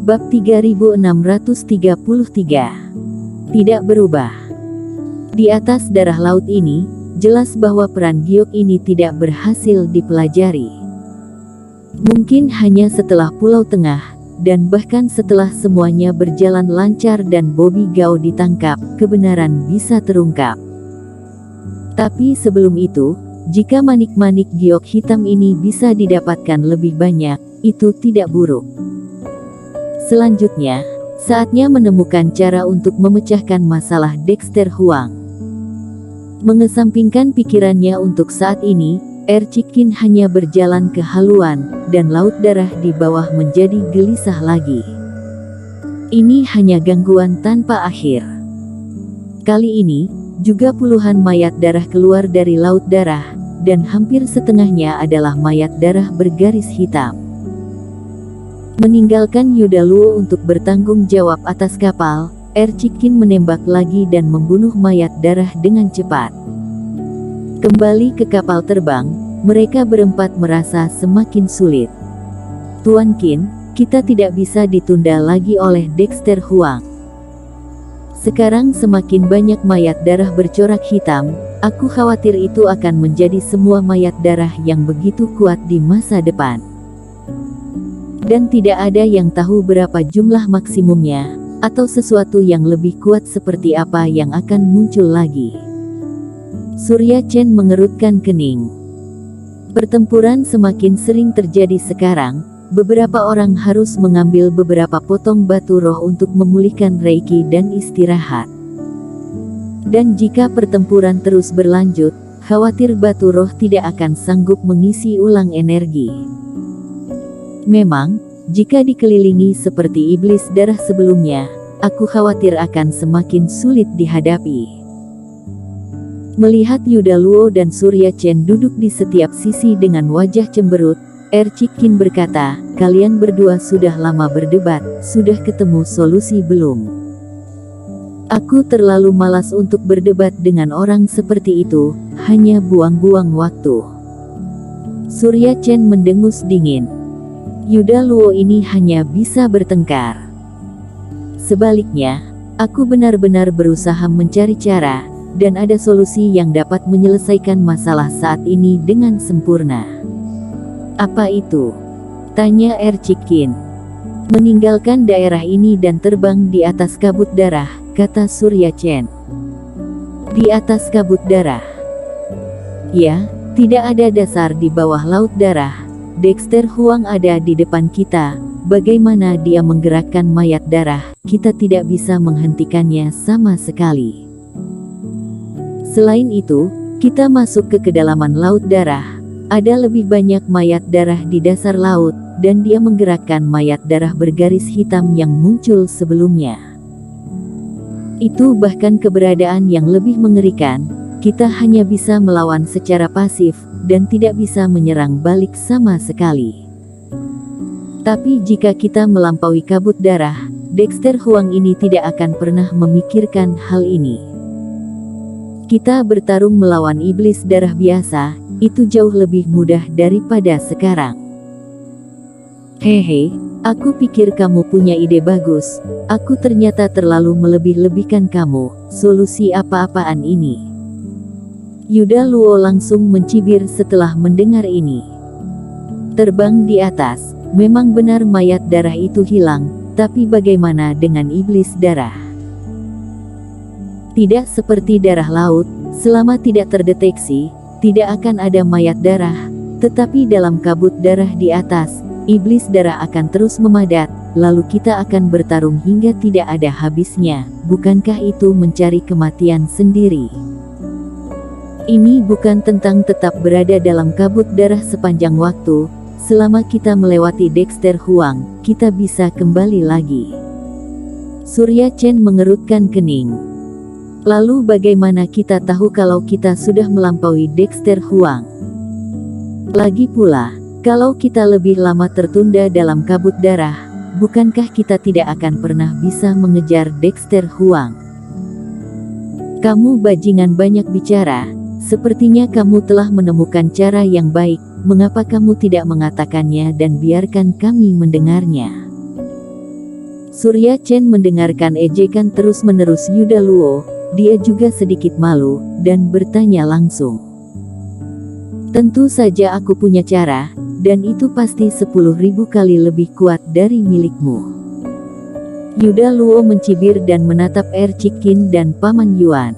Bab 3633. Tidak berubah. Di atas darah laut ini, jelas bahwa peran giok ini tidak berhasil dipelajari. Mungkin hanya setelah Pulau Tengah, dan bahkan setelah semuanya berjalan lancar dan Bobby Gao ditangkap, kebenaran bisa terungkap. Tapi sebelum itu, jika manik-manik giok hitam ini bisa didapatkan lebih banyak, itu tidak buruk. Selanjutnya, saatnya menemukan cara untuk memecahkan masalah Dexter Huang. Mengesampingkan pikirannya untuk saat ini, Ercikin hanya berjalan ke haluan, dan laut darah di bawah menjadi gelisah lagi. Ini hanya gangguan tanpa akhir. Kali ini, juga puluhan mayat darah keluar dari laut darah, dan hampir setengahnya adalah mayat darah bergaris hitam. Meninggalkan Yuda Luo untuk bertanggung jawab atas kapal, Ercikin menembak lagi dan membunuh mayat darah dengan cepat. Kembali ke kapal terbang, mereka berempat merasa semakin sulit. Tuan Qin, kita tidak bisa ditunda lagi oleh Dexter Huang. Sekarang semakin banyak mayat darah bercorak hitam, aku khawatir itu akan menjadi semua mayat darah yang begitu kuat di masa depan. Dan tidak ada yang tahu berapa jumlah maksimumnya, atau sesuatu yang lebih kuat seperti apa yang akan muncul lagi. Surya Chen mengerutkan kening. Pertempuran semakin sering terjadi sekarang, beberapa orang harus mengambil beberapa potong batu roh untuk memulihkan Reiki dan istirahat. Dan jika pertempuran terus berlanjut, khawatir batu roh tidak akan sanggup mengisi ulang energi. Memang, jika dikelilingi seperti iblis darah sebelumnya, aku khawatir akan semakin sulit dihadapi. Melihat Yuda Luo dan Surya Chen duduk di setiap sisi dengan wajah cemberut, Ercikin berkata, kalian berdua sudah lama berdebat, sudah ketemu solusi belum? Aku terlalu malas untuk berdebat dengan orang seperti itu, hanya buang-buang waktu. Surya Chen mendengus dingin. Yuda Luo ini hanya bisa bertengkar. Sebaliknya, aku benar-benar berusaha mencari cara, dan ada solusi yang dapat menyelesaikan masalah saat ini dengan sempurna. Apa itu? Tanya Ercikin. Meninggalkan daerah ini dan terbang di atas kabut darah, kata Surya Chen. Di atas kabut darah? Ya, tidak ada dasar di bawah laut darah. Dexter Huang ada di depan kita, bagaimana dia menggerakkan mayat darah, kita tidak bisa menghentikannya sama sekali. Selain itu, kita masuk ke kedalaman laut darah, ada lebih banyak mayat darah di dasar laut, dan dia menggerakkan mayat darah bergaris hitam yang muncul sebelumnya. Itu bahkan keberadaan yang lebih mengerikan, kita hanya bisa melawan secara pasif, dan tidak bisa menyerang balik sama sekali. Tapi jika kita melampaui kabut darah, Dexter Huang ini tidak akan pernah memikirkan hal ini. Kita bertarung melawan iblis darah biasa, itu jauh lebih mudah daripada sekarang. Hehe, aku pikir kamu punya ide bagus, aku ternyata terlalu melebih-lebihkan kamu, solusi apa-apaan ini? Yuda Luo langsung mencibir setelah mendengar ini. Terbang di atas, memang benar mayat darah itu hilang, tapi bagaimana dengan iblis darah? Tidak seperti darah laut, selama tidak terdeteksi, tidak akan ada mayat darah, tetapi dalam kabut darah di atas, iblis darah akan terus memadat, lalu kita akan bertarung hingga tidak ada habisnya, bukankah itu mencari kematian sendiri? Ini bukan tentang tetap berada dalam kabut darah sepanjang waktu, selama kita melewati Dexter Huang, kita bisa kembali lagi. Surya Chen mengerutkan kening. Lalu bagaimana kita tahu kalau kita sudah melampaui Dexter Huang? Lagi pula, kalau kita lebih lama tertunda dalam kabut darah, bukankah kita tidak akan pernah bisa mengejar Dexter Huang? Kamu bajingan banyak bicara. Sepertinya kamu telah menemukan cara yang baik, mengapa kamu tidak mengatakannya dan biarkan kami mendengarnya? Surya Chen mendengarkan ejekan terus-menerus Yuda Luo, dia juga sedikit malu, dan bertanya langsung. Tentu saja aku punya cara, dan itu pasti 10.000 kali lebih kuat dari milikmu. Yuda Luo mencibir dan menatap Ercikin dan Paman Yuan.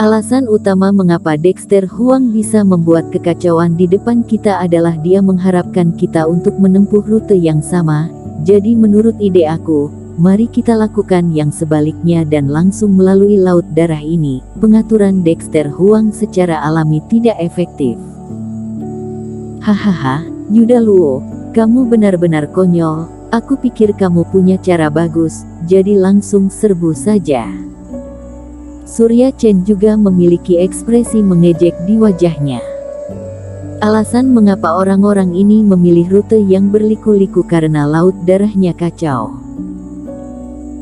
Alasan utama mengapa Dexter Huang bisa membuat kekacauan di depan kita adalah dia mengharapkan kita untuk menempuh rute yang sama, jadi menurut ide aku, mari kita lakukan yang sebaliknya dan langsung melalui Laut Darah ini. Pengaturan Dexter Huang secara alami tidak efektif. Hahaha, Yuda Luo, kamu benar-benar konyol, aku pikir kamu punya cara bagus, jadi langsung serbu saja. Surya Chen juga memiliki ekspresi mengejek di wajahnya. Alasan mengapa orang-orang ini memilih rute yang berliku-liku karena Laut Darahnya kacau.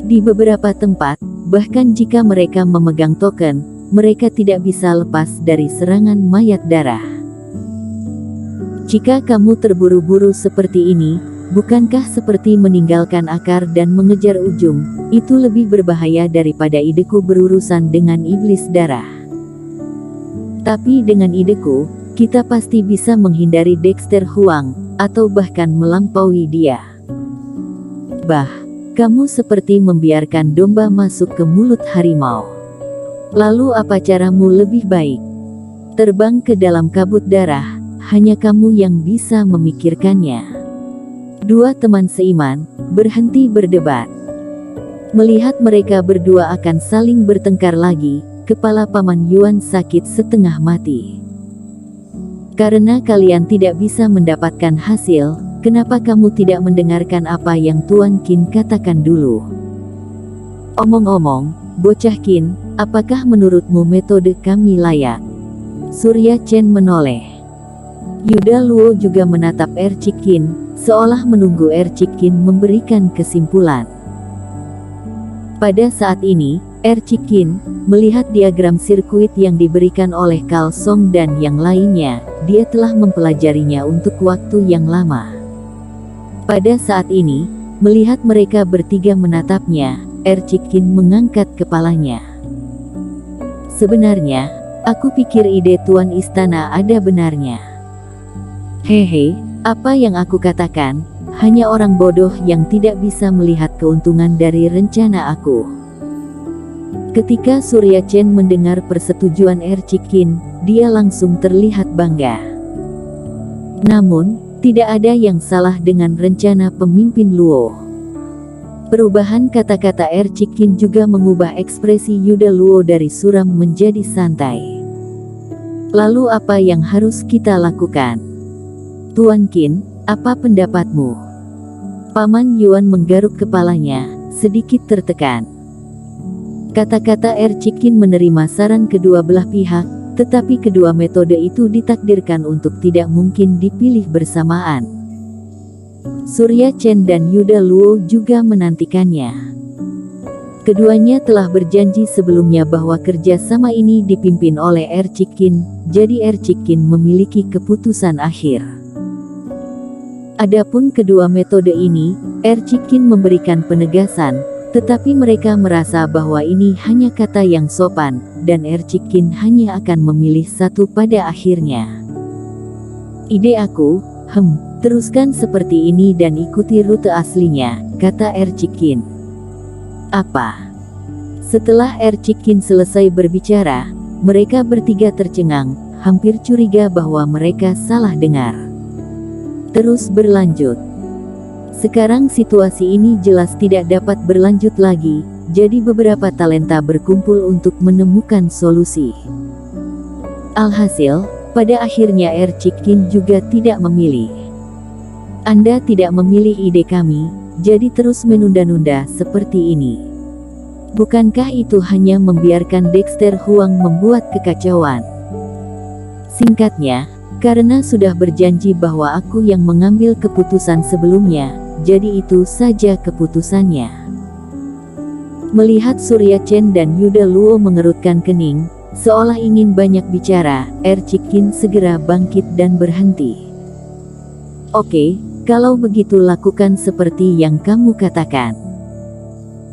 Di beberapa tempat, bahkan jika mereka memegang token, mereka tidak bisa lepas dari serangan mayat darah. Jika kamu terburu-buru seperti ini, bukankah seperti meninggalkan akar dan mengejar ujung, itu lebih berbahaya daripada ideku berurusan dengan iblis darah. Tapi dengan ideku, kita pasti bisa menghindari Dexter Huang, atau bahkan melampaui dia. Kamu seperti membiarkan domba masuk ke mulut harimau. Lalu apa caramu lebih baik? Terbang ke dalam kabut darah, hanya kamu yang bisa memikirkannya. Dua teman seiman berhenti berdebat. Melihat mereka berdua akan saling bertengkar lagi, kepala Paman Yuan sakit setengah mati. Karena kalian tidak bisa mendapatkan hasil, kenapa kamu tidak mendengarkan apa yang Tuan Qin katakan dulu? Omong-omong, bocah Qin, apakah menurutmu metode kami layak? Surya Chen menoleh. Yuda Luo juga menatap Ercikin, seolah menunggu Ercikin memberikan kesimpulan. Pada saat ini, Ercikin melihat diagram sirkuit yang diberikan oleh Carl Song dan yang lainnya. Dia telah mempelajarinya untuk waktu yang lama. Pada saat ini, melihat mereka bertiga menatapnya, Ercikin mengangkat kepalanya. Sebenarnya, aku pikir ide Tuan Istana ada benarnya. Hehe, apa yang aku katakan, hanya orang bodoh yang tidak bisa melihat keuntungan dari rencana aku. Ketika Surya Chen mendengar persetujuan Ercikin, dia langsung terlihat bangga. Namun, tidak ada yang salah dengan rencana pemimpin Luo. Perubahan kata-kata Ercikin juga mengubah ekspresi Yuda Luo dari suram menjadi santai. Lalu apa yang harus kita lakukan? Tuan Qin, apa pendapatmu? Paman Yuan menggaruk kepalanya, sedikit tertekan. Kata-kata Ercikin menerima saran kedua belah pihak, tetapi kedua metode itu ditakdirkan untuk tidak mungkin dipilih bersamaan. Surya Chen dan Yuda Luo juga menantikannya. Keduanya telah berjanji sebelumnya bahwa kerjasama ini dipimpin oleh Ercikin, jadi Ercikin memiliki keputusan akhir. Adapun kedua metode ini, Ercikin memberikan penegasan, tetapi mereka merasa bahwa ini hanya kata yang sopan, dan Ercikin hanya akan memilih satu pada akhirnya. Ide aku, teruskan seperti ini dan ikuti rute aslinya, kata Ercikin. Apa? Setelah Ercikin selesai berbicara, mereka bertiga tercengang, hampir curiga bahwa mereka salah dengar. Terus berlanjut. Sekarang situasi ini jelas tidak dapat berlanjut lagi, jadi beberapa talenta berkumpul untuk menemukan solusi. Alhasil, pada akhirnya Ercikin juga tidak memilih. Anda tidak memilih ide kami, jadi terus menunda-nunda seperti ini. Bukankah itu hanya membiarkan Dexter Huang membuat kekacauan? Singkatnya, karena sudah berjanji bahwa aku yang mengambil keputusan sebelumnya, jadi itu saja keputusannya. Melihat Surya Chen dan Yuda Luo mengerutkan kening, seolah ingin banyak bicara, Ercikin segera bangkit dan berhenti. Oke, Kalau begitu lakukan seperti yang kamu katakan.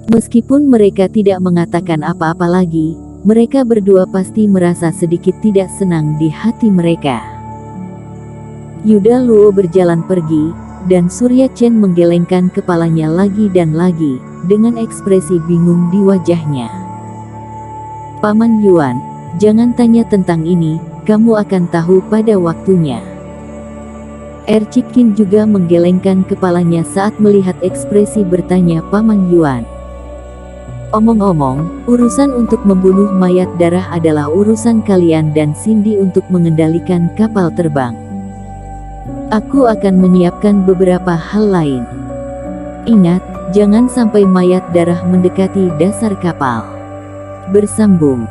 Meskipun mereka tidak mengatakan apa-apa lagi, mereka berdua pasti merasa sedikit tidak senang di hati mereka. Yuda Luo berjalan pergi, dan Surya Chen menggelengkan kepalanya lagi dan lagi, dengan ekspresi bingung di wajahnya. Paman Yuan, jangan tanya tentang ini, kamu akan tahu pada waktunya. Ercikin juga menggelengkan kepalanya saat melihat ekspresi bertanya Paman Yuan. Omong-omong, urusan untuk membunuh mayat darah adalah urusan kalian dan Cindy untuk mengendalikan kapal terbang. Aku akan menyiapkan beberapa hal lain. Ingat, jangan sampai mayat darah mendekati dasar kapal. Bersambung.